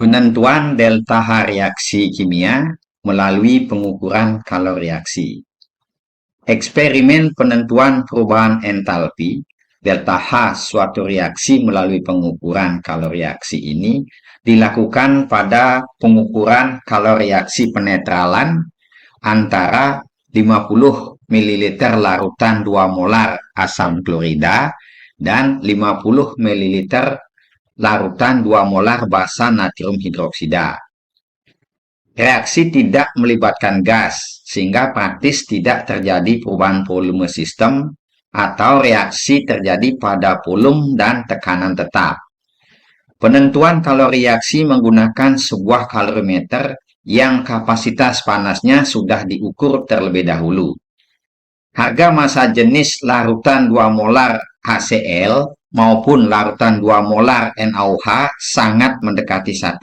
Penentuan delta H reaksi kimia melalui pengukuran kalor reaksi. Eksperimen penentuan perubahan entalpi delta H suatu reaksi melalui pengukuran kalor reaksi ini dilakukan pada pengukuran kalor reaksi penetralan antara 50 ml larutan 2 molar asam klorida dan 50 ml larutan 2 molar basa natrium hidroksida. Reaksi tidak melibatkan gas, sehingga praktis tidak terjadi perubahan volume sistem atau reaksi terjadi pada volume dan tekanan tetap. Penentuan kalor reaksi menggunakan sebuah kalorimeter yang kapasitas panasnya sudah diukur terlebih dahulu. Harga massa jenis larutan 2 molar HCl maupun larutan 2 molar NaOH sangat mendekati 1.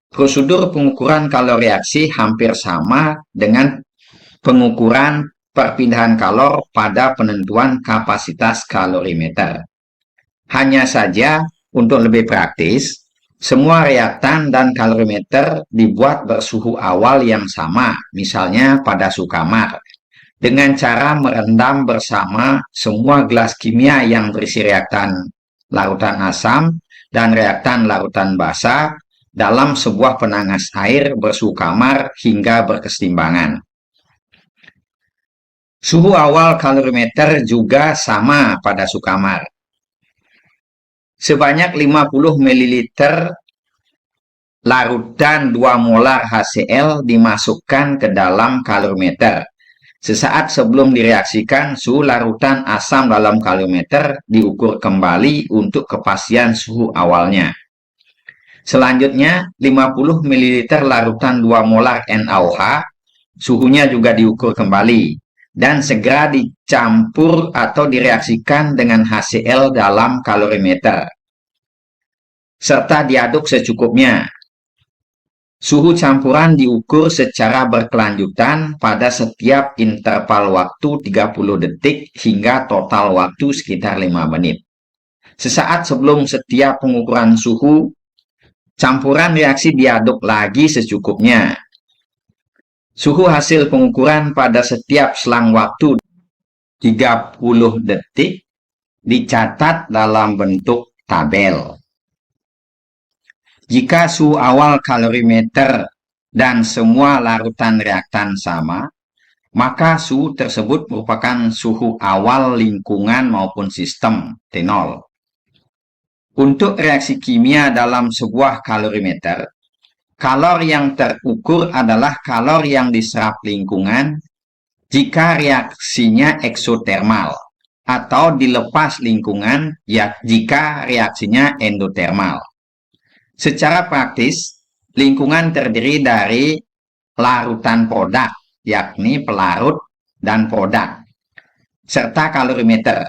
Prosedur pengukuran kalor reaksi hampir sama dengan pengukuran perpindahan kalor pada penentuan kapasitas kalorimeter. Hanya saja, untuk lebih praktis, semua reaktan dan kalorimeter dibuat bersuhu awal yang sama, misalnya pada suhu kamar, dengan cara merendam bersama semua gelas kimia yang berisi reaktan larutan asam dan reaktan larutan basa dalam sebuah penangas air bersuhu kamar hingga berkesetimbangan. Suhu awal kalorimeter juga sama pada suhu kamar. Sebanyak 50 ml larutan 2 molar HCl dimasukkan ke dalam kalorimeter. Sesaat sebelum direaksikan, suhu larutan asam dalam kalorimeter diukur kembali untuk kepastian suhu awalnya. Selanjutnya, 50 ml larutan 2 molar NaOH, suhunya juga diukur kembali, dan segera dicampur atau direaksikan dengan HCl dalam kalorimeter, serta diaduk secukupnya. Suhu campuran diukur secara berkelanjutan pada setiap interval waktu 30 detik hingga total waktu sekitar 5 menit. Sesaat sebelum setiap pengukuran suhu, campuran reaksi diaduk lagi secukupnya. Suhu hasil pengukuran pada setiap selang waktu 30 detik dicatat dalam bentuk tabel. Jika suhu awal kalorimeter dan semua larutan reaktan sama, maka suhu tersebut merupakan suhu awal lingkungan maupun sistem T0. Untuk reaksi kimia dalam sebuah kalorimeter, kalor yang terukur adalah kalor yang diserap lingkungan jika reaksinya eksotermal, atau dilepas lingkungan jika reaksinya endotermal. Secara praktis, lingkungan terdiri dari larutan produk, yakni pelarut dan produk, serta kalorimeter.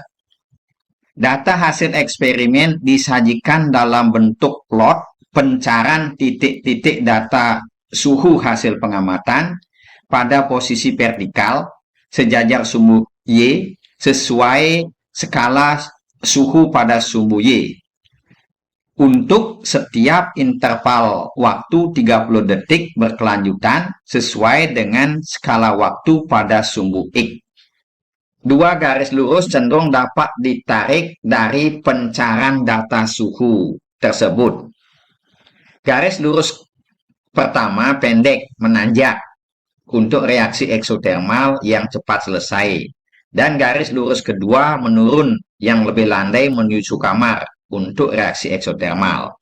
Data hasil eksperimen disajikan dalam bentuk plot pencaran titik-titik data suhu hasil pengamatan pada posisi vertikal sejajar sumbu Y sesuai skala suhu pada sumbu Y untuk setiap interval waktu 30 detik berkelanjutan sesuai dengan skala waktu pada sumbu X. Dua garis lurus cenderung dapat ditarik dari pencaran data suhu tersebut. Garis lurus pertama pendek menanjak untuk reaksi eksotermal yang cepat selesai, dan garis lurus kedua menurun yang lebih landai menuju kamar untuk reaksi eksotermal.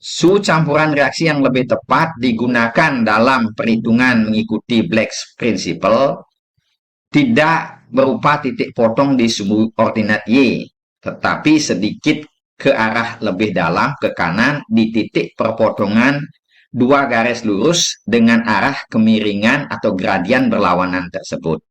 Suhu campuran reaksi yang lebih tepat digunakan dalam perhitungan mengikuti Black's Principle tidak berupa titik potong di sumbu ordinat Y, tetapi sedikit ke arah lebih dalam ke kanan di titik perpotongan dua garis lurus dengan arah kemiringan atau gradian berlawanan tersebut.